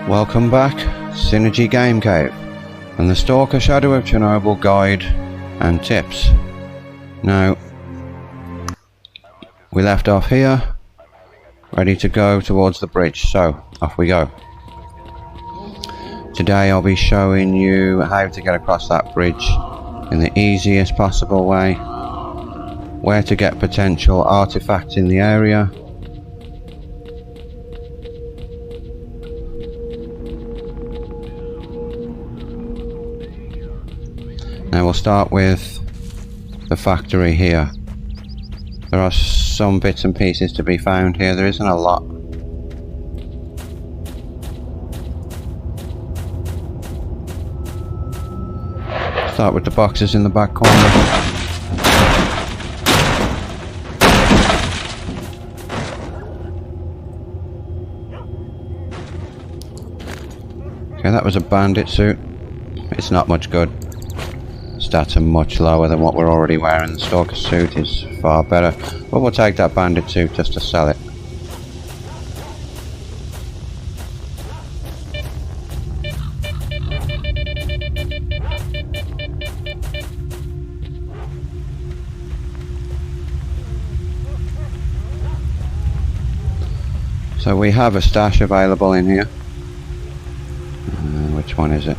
Welcome back, Synergy Game Cave, and the Stalker Shadow of Chernobyl guide and tips. Now, we left off here, ready to go towards the bridge, so off we go. Today I'll be showing you how to get across that bridge in the easiest possible way, where to get potential artifacts in the area, now we'll start with the factory here. There are some bits and pieces to be found here, there isn't a lot. Start with the boxes in the back corner. Okay, that was a bandit suit. It's not much good. Stats are much lower than what we're already wearing. The Stalker suit is far better, but we'll take that bandit suit just to sell it. So we have a stash available in here. Which one is it?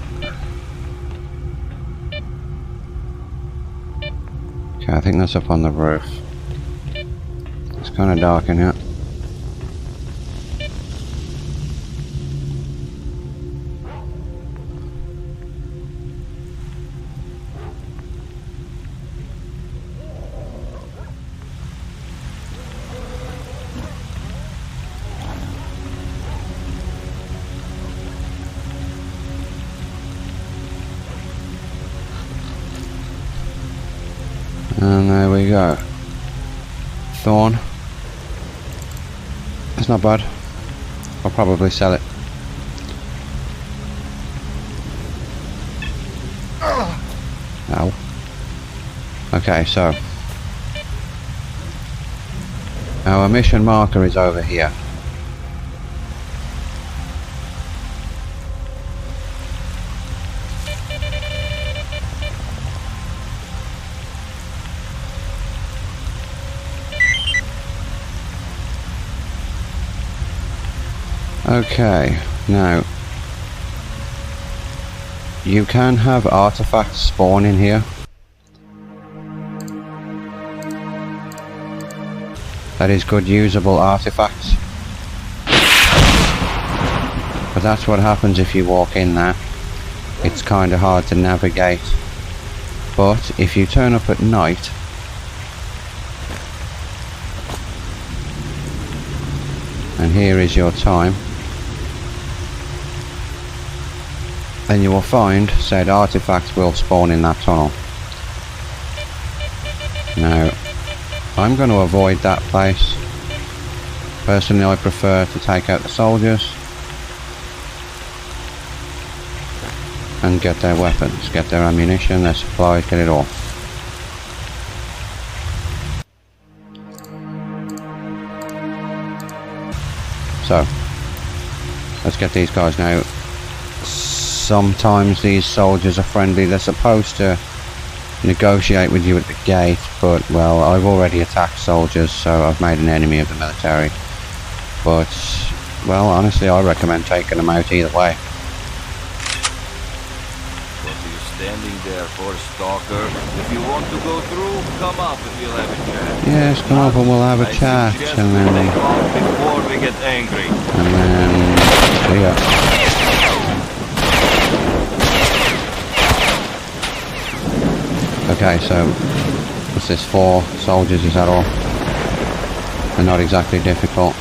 Okay, I think that's up on the roof. It's kind of dark in here. And there we go. Thorn. It's not bad. I'll probably sell it. Ow. Okay, so our mission marker is over here. Okay, now you can have artifacts spawn in here. That is good usable artifacts. But that's what happens if you walk in there. It's kind of hard to navigate. But if you turn up at night, and here is your time, then you will find said artifacts will spawn in that tunnel. Now, I'm going to avoid that place. Personally, I prefer to take out the soldiers and get their weapons, get their ammunition, their supplies, get it all. So, let's get these guys now. Sometimes these soldiers are friendly, they're supposed to negotiate with you at the gate, but well, I've already attacked soldiers, so I've made an enemy of the military. But, well, honestly, I recommend taking them out either way. What are you standing there for, Stalker? If you want to go through, come up and we'll have a chat. Yes, come up and we'll have a chat, and then before we get angry. And then see ya. Okay, so what's this, 4 soldiers, is that all? They're not exactly difficult.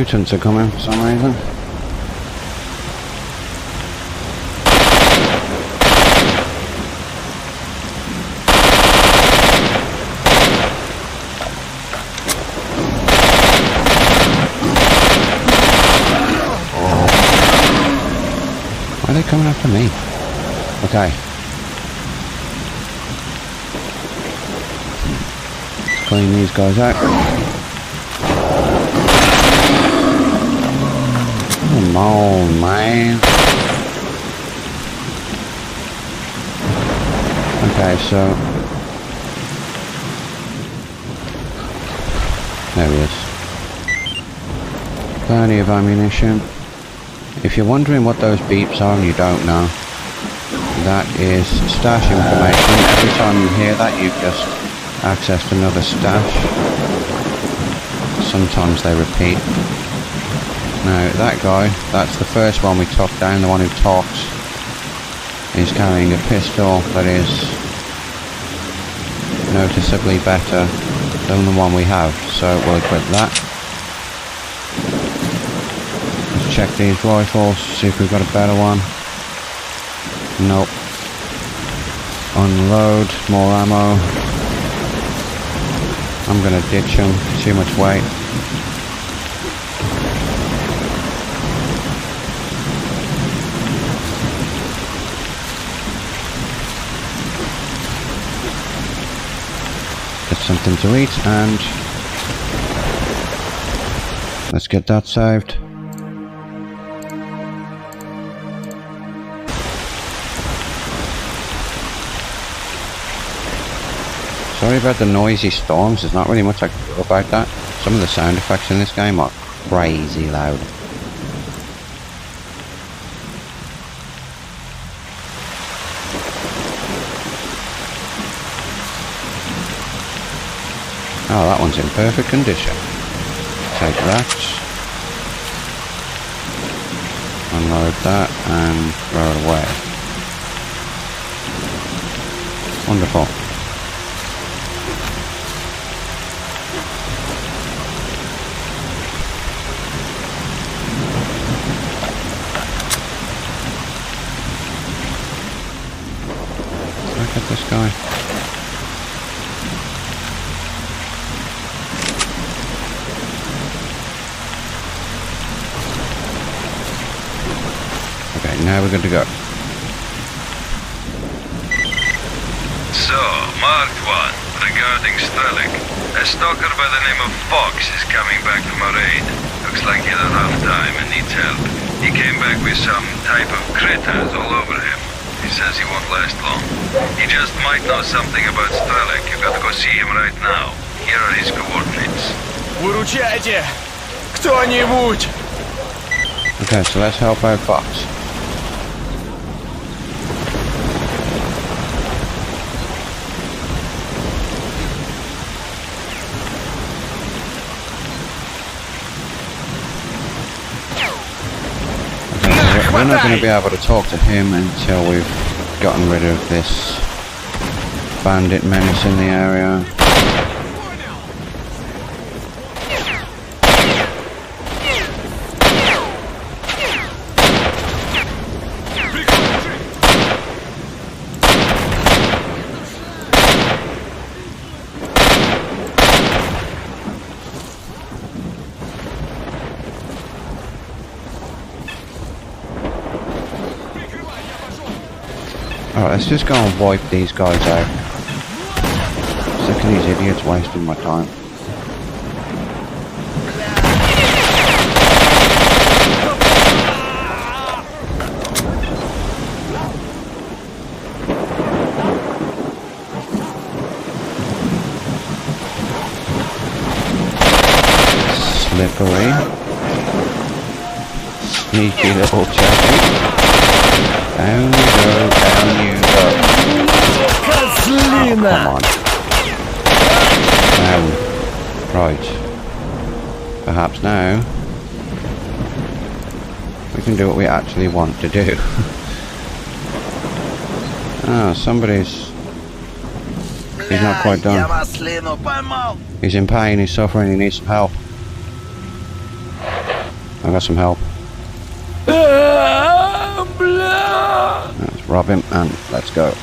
mutants are coming for some reason. Why are they coming after me? Okay. Let's clean these guys out. Come on, man. Okay, so... there he is. Plenty of ammunition. If you're wondering what those beeps are and you don't know, that is stash information. Every time you hear that, you've just accessed another stash. Sometimes they repeat. Now, that guy, that's the first one we took down, the one who talks. He's carrying a pistol that is noticeably better than the one we have, so we'll equip that. Let's check these rifles, see if we've got a better one. Nope. Unload, more ammo. I'm gonna ditch him, too much weight. Get something to eat and let's get that saved. Sorry about the noisy storms, there's not really much I can do about that. Some of the sound effects in this game are crazy loud. Oh, that one's in perfect condition. Take that. Unload that and throw it away. Wonderful. Look at this guy. Okay, now we're good to go. So, marked one, regarding Strelec. A stalker by the name of Fox is coming back from a raid. Looks like he had a rough time and needs help. He came back with some type of critters all over him. He says he won't last long. He just might know something about Strelec. You gotta go see him right now. Here are his coordinates. Выручайте! Кто-нибудь! Okay, so let's help out Fox. We're not going to be able to talk to him until we've gotten rid of this bandit menace in the area. Alright, let's just go and wipe these guys out. Sick of these idiots wasting my time. Slippery. Sneaky little chappy. Down you go, down you go. Oh, come on. Now. Right. Perhaps now we can do what we actually want to do. Ah, somebody's... he's not quite done. He's in pain, he's suffering, he needs some help. I got some help. Let's rob him and let's go.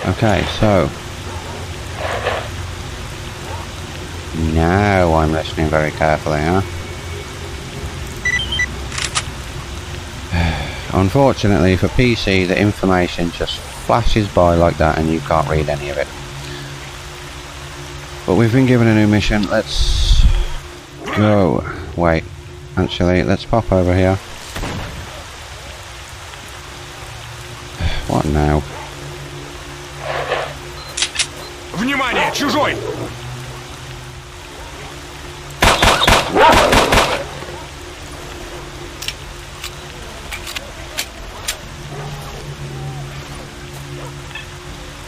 Okay, so now I'm listening very carefully, huh? Unfortunately for PC, the information just flashes by like that and you can't read any of it. But we've been given a new mission. Let's go. Wait, actually, let's pop over here. What now? Внимание, чужой!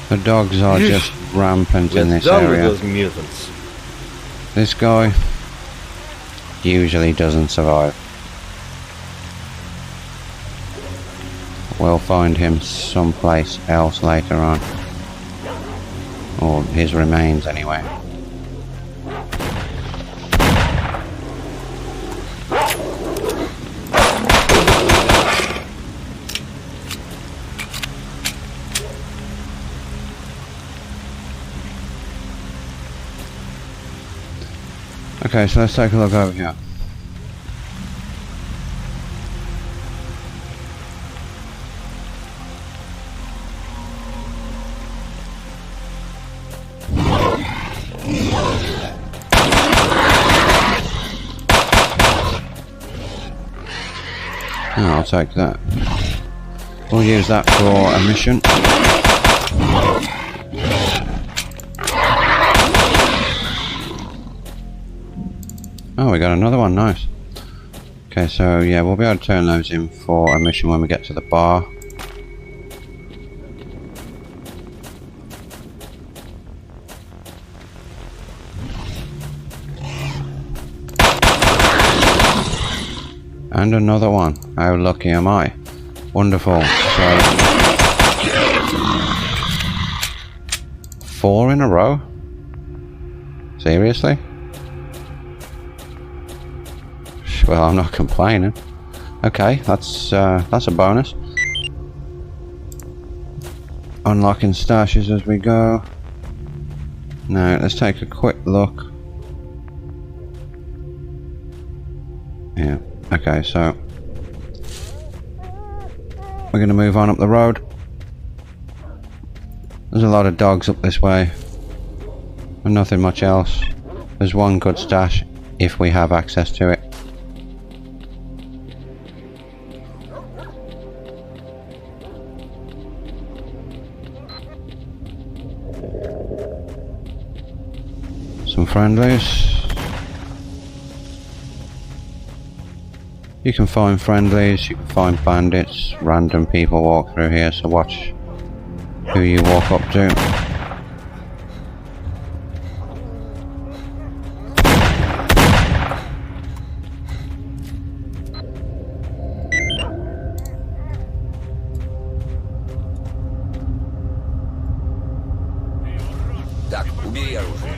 The dogs are just rampant in this area. Those mutants. This guy usually doesn't survive. We'll find him someplace else later on. Or his remains anyway. Okay, so let's take a look over here. Oh, I'll take that. We'll use that for a mission. Oh, we got another one, nice. Okay, so yeah, we'll be able to turn those in for a mission when we get to the bar. And another one. How lucky am I? Wonderful. So 4 in a row? Seriously? Well, I'm not complaining. Okay, that's a bonus. Unlocking stashes as we go. Now, let's take a quick look. Yeah, okay, so we're going to move on up the road. There's a lot of dogs up this way, and nothing much else. There's one good stash if we have access to it. Some friendlies. You can find friendlies, you can find bandits, random people walk through here, so watch who you walk up to. Так, убери оружие.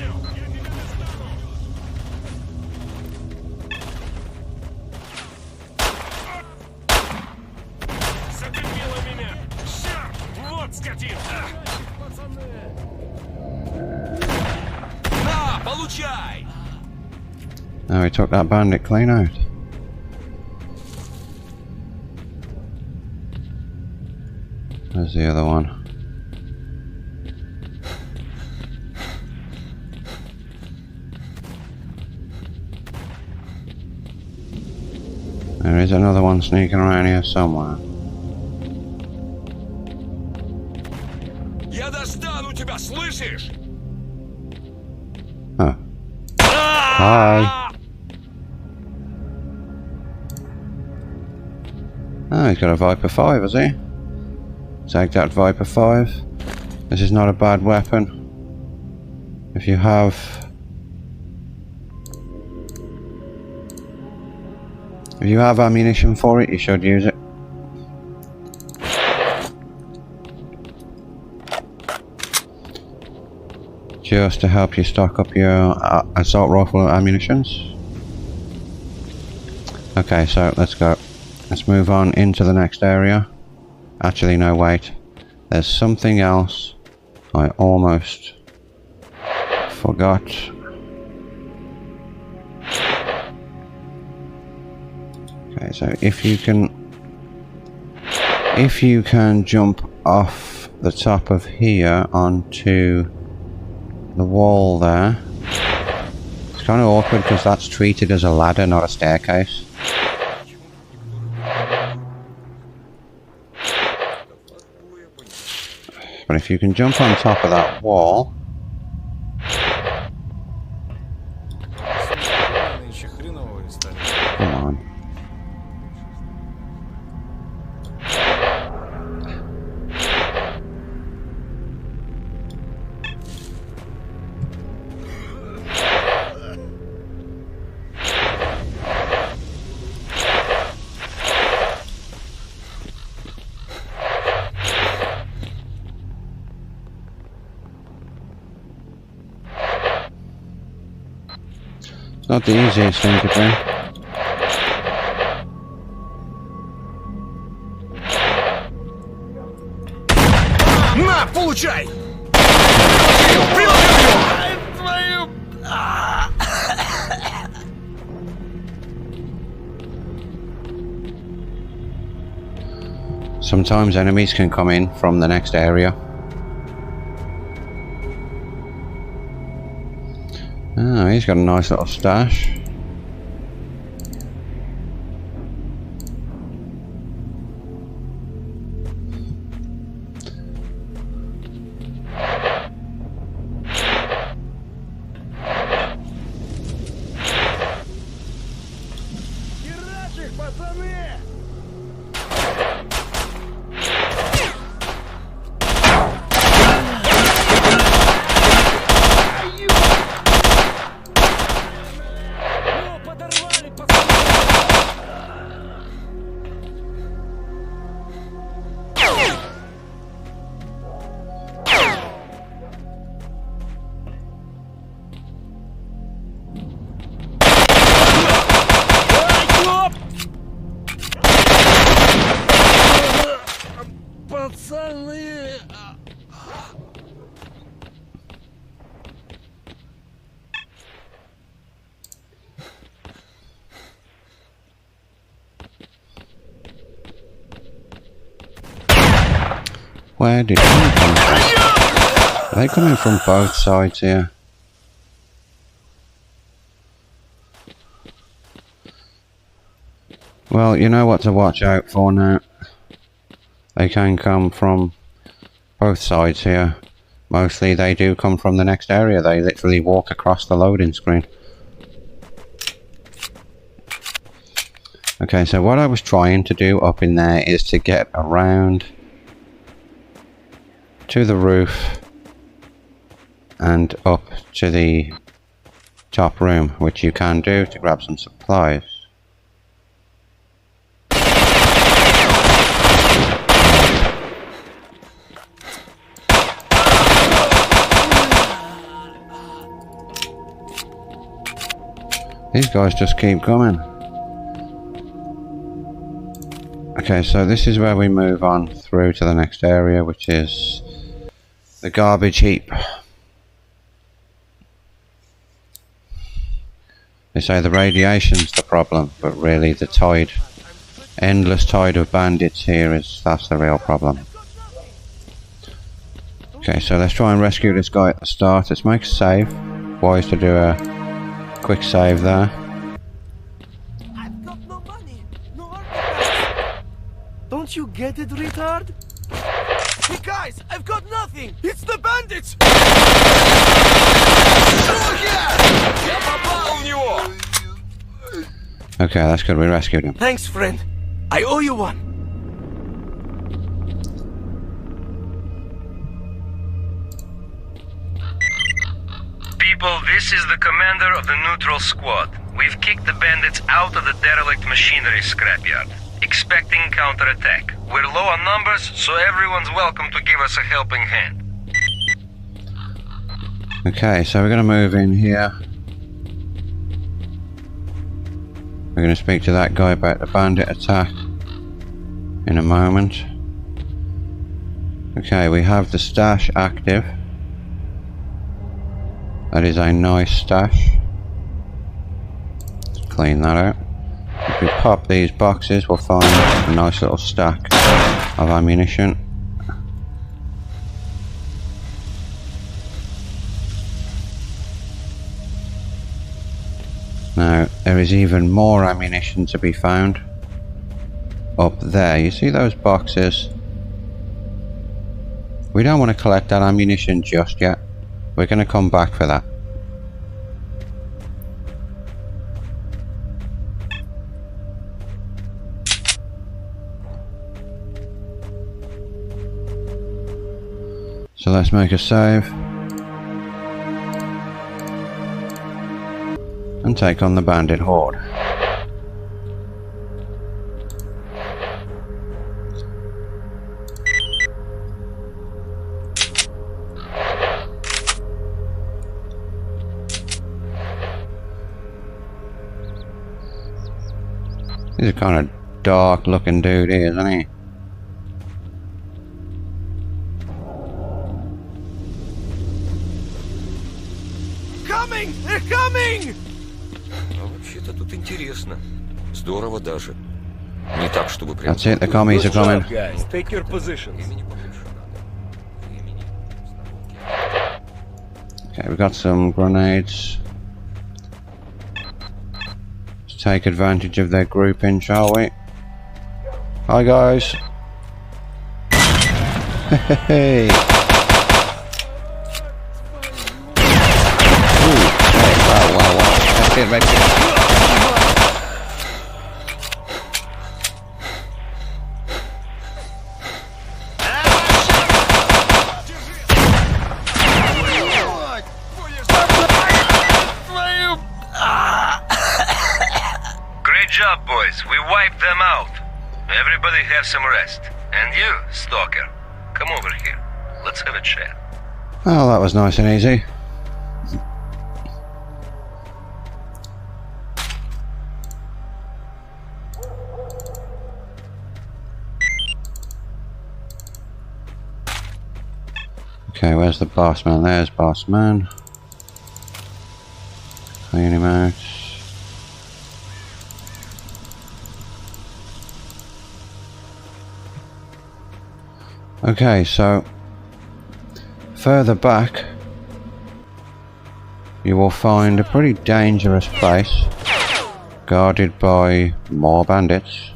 Зацепила меня! Черт! Вот скотина! На, получай! Now we took that bandit clean out. There's the other one. There is another one sneaking around here somewhere. Я достану тебя, слышишь? Oh. Hi. Oh, he's got a Viper 5, has he? Take that Viper 5. This is not a bad weapon. If you have... If you have ammunition for it, you should use it. just to help you stock up your assault rifle ammunitions. Okay, so let's go. Let's move on into the next area. Actually, no, wait. There's something else I almost forgot. Okay, so if you can jump off the top of here onto the wall there. It's kind of awkward because that's treated as a ladder, not a staircase. But if you can jump on top of that wall, come on. It's not the easiest thing to do. На, получай! Sometimes enemies can come in from the next area. Oh, he's got a nice little stash. Where did he come from? Are they coming from both sides here? Well, you know what to watch out for now. They can come from both sides here. Mostly they do come from the next area. They literally walk across the loading screen. Okay, so what I was trying to do up in there is to get around to the roof and up to the top room, which you can do to grab some supplies. These guys just keep coming. Okay, so this is where we move on through to the next area, which is the garbage heap. They say the radiation's the problem, but really the tide, endless tide of bandits here that's the real problem. Okay, so let's try and rescue this guy at the start. Let's make a save. Wise to do a quick save there. I've got no money, no artifacts. Don't you get it, retard? Hey guys, I've got nothing. It's the bandits. Okay, that's good. We rescued him. Thanks, friend. I owe you one. People, this is the commander of the neutral squad. We've kicked the bandits out of the derelict machinery scrapyard, expecting counterattack. We're low on numbers, so everyone's welcome to give us a helping hand. Okay, so we're going to move in here. We're going to speak to that guy about the bandit attack in a moment. Okay, we have the stash active. That is a nice stash. Let's clean that out. If we pop these boxes, we'll find a nice little stack of ammunition. Now, there is even more ammunition to be found up there. You see those boxes? We don't want to collect that ammunition just yet. We're going to come back for that. So let's make a save. And take on the bandit horde. He's a kind of dark looking dude here, isn't he? Coming! They're coming! А вообще-то тут интересно. Здорово даже. Не так, чтобы прям... That's it, the commies are coming. Guys, take your positions. Времени побольше надо. Времени. Okay, we've got some grenades. Let's take advantage of their grouping, shall we? Hi guys. Hey. Ooh, hey, wow. That's it, right there. Great job, boys. We wiped them out. Everybody have some rest. And you, Stalker, come over here. Let's have a chat. Oh, that was nice and easy. Okay, where's the boss man? There's boss man. Clean him out. Okay, so further back you will find a pretty dangerous place guarded by more bandits.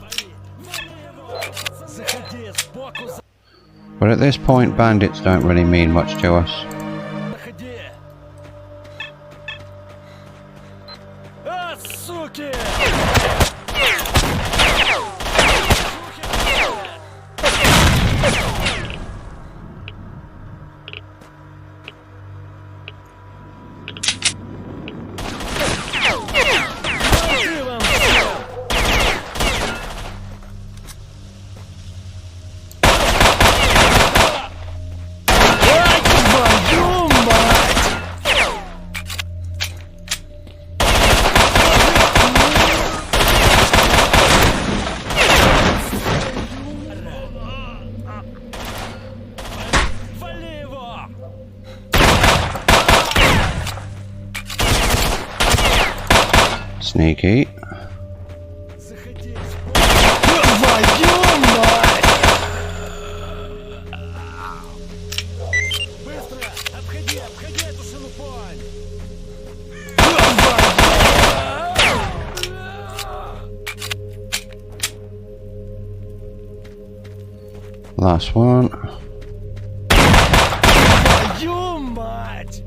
But at this point bandits don't really mean much to us. А, суки! Sneaky. Last one. Твою мать!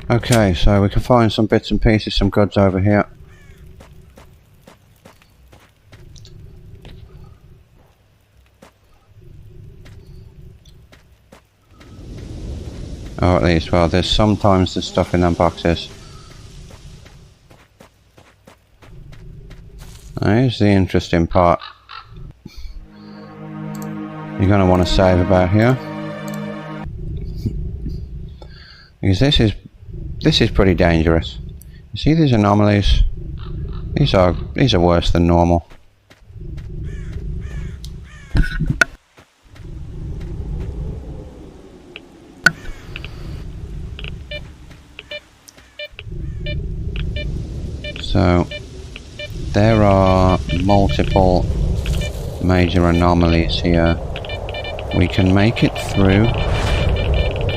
Okay, so we can find some bits and pieces, some goods over here. Or at least, well, there's sometimes the stuff in them boxes. Here's the interesting part. You're going to want to save about here. Because this is pretty dangerous. You see these anomalies? These are worse than normal. So there are multiple major anomalies here. We can make it through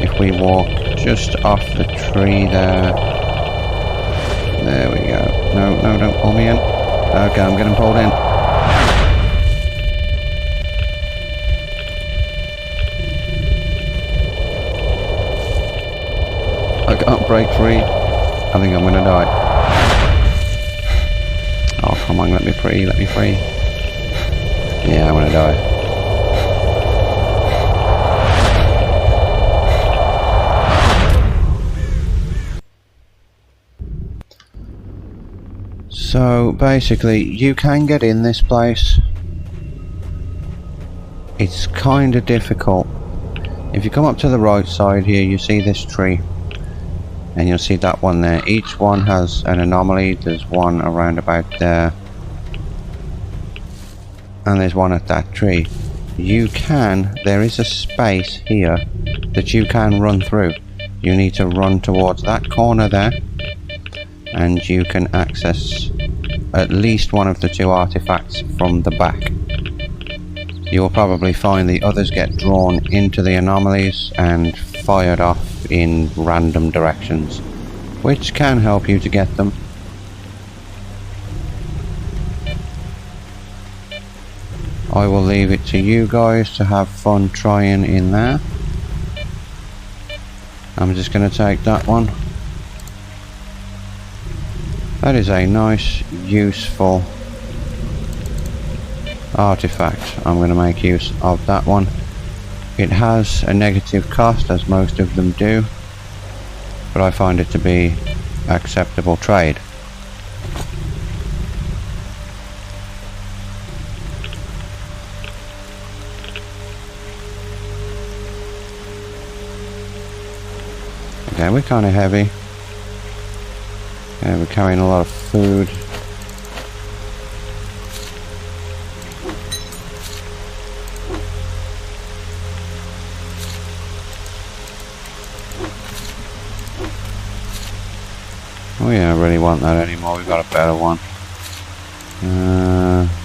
if we walk just off the tree there. There we go. No, no, don't pull me in. Okay, I'm getting pulled in. I can't break free. I think I'm gonna die. Oh, come on, let me free, let me free. Yeah, I'm gonna die. So basically, you can get in this place. It's kind of difficult. If you come up to the right side here, you see this tree. And you'll see that one there. Each one has an anomaly. There's one around about there. And there's one at that tree. There is a space here that you can run through. You need to run towards that corner there. And you can access at least one of the two artifacts from the back. You will probably find the others get drawn into the anomalies and fired off in random directions, which can help you to get them. I will leave it to you guys to have fun trying in there. I'm just going to take that one. That is a nice, useful artifact. I'm going to make use of that one. It has a negative cost, as most of them do, but I find it to be acceptable trade. Okay, we're kind of heavy. Yeah, we're carrying a lot of food. Oh yeah, I really want that anymore. We've got a better one.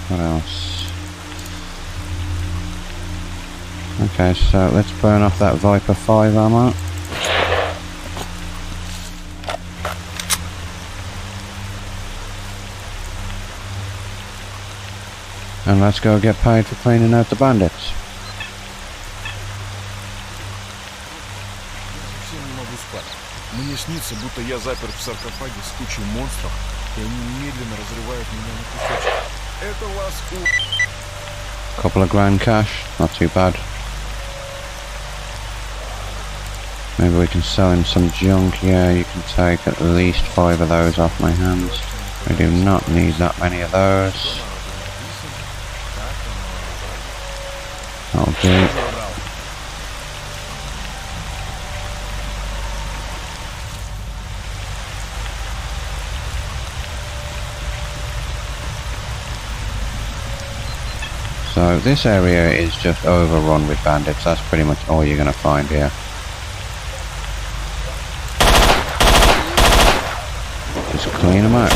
What else? Okay, so let's burn off that Viper 5 ammo. And let's go get paid for cleaning out the bandits. Мне снится, будто я запер в саркофаге с кучей монстров, и они медленно разрывают меня на кусочки. Это вас Couple of grand cash, not too bad. Maybe we can sell him some junk. Yeah, you can take at least 5 of those off my hands. I do not need that many of those. That'll do. So this area is just overrun with bandits. That's pretty much all you're going to find here. Just clean them out.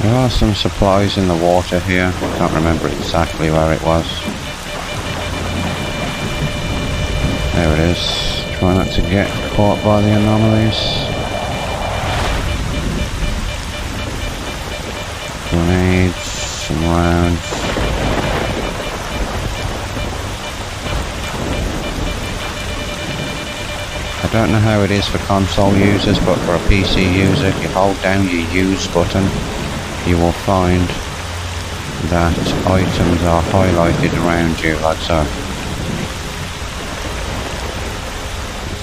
There are some supplies in the water here. Can't remember exactly where it was. There it is. Try not to get caught by the anomalies. Grenades, some rounds. I don't know how it is for console users, but for a PC user, if you hold down your use button, you will find that items are highlighted around you, like so.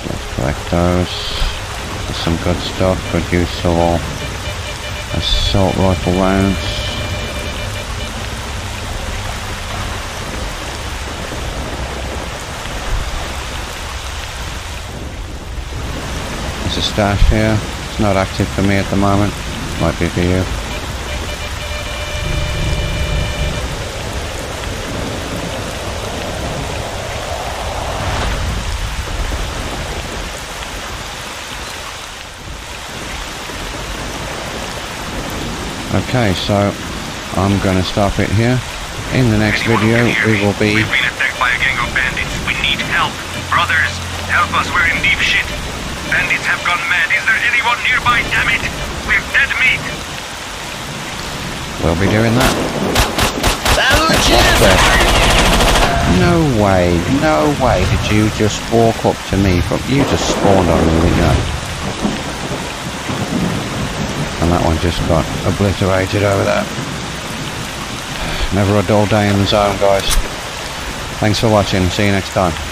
Let's collect those. There's some good stuff, good use of all assault rifle rounds. There's a stash here. It's not active for me at the moment. Might be for you. Okay, so I'm going to stop it here. In the next video, we will be... We've been attacked by a gang of bandits. We need help. Brothers, help us. We're in deep shit. Bandits have gone mad. Is there anyone nearby? Damn it! We're dead meat. We'll be doing that. No way did you just walk up to me from... You just spawned on me, didn't you? And that one just got obliterated over there. Never a dull day in the zone, guys. Thanks for watching. See you next time.